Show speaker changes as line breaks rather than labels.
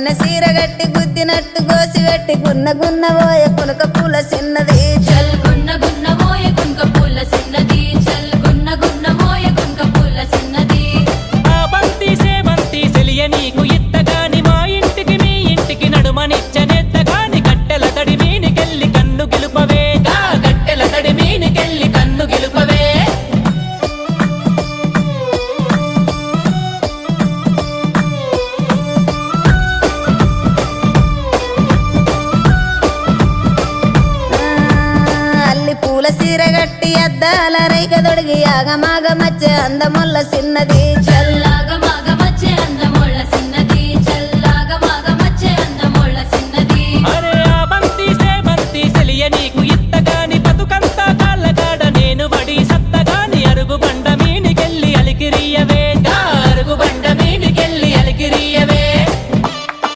కన్నె సీర గట్టి గుద్దినట్టు గోసి పెట్టి గున్న గున్న పోయ పులక పూల చిన్నది
చల్ గున్న గున్న మోయ గుంక పూల సిన్నది చల్ గున్న గున్న మోయ గుంక పూల సిన్నది
ఆ బంతి సేవంతి సెలియ నీకు ఇత్తగాని మా ఇంటికి మీ ఇంటికి నడుమనిచ్చనెత్తగాని కట్టెల తడి మీనికెళ్ళి కన్ను గెలుపవే
గా గట్టెల తడి మీనికెళ్ళి కన్ను గెలుపవే
అల్లి పూల సీర గట్టి అద్దాల రైక దొడిగి ఆగమాగ మధ్య అందముల్ల చిన్నది చల్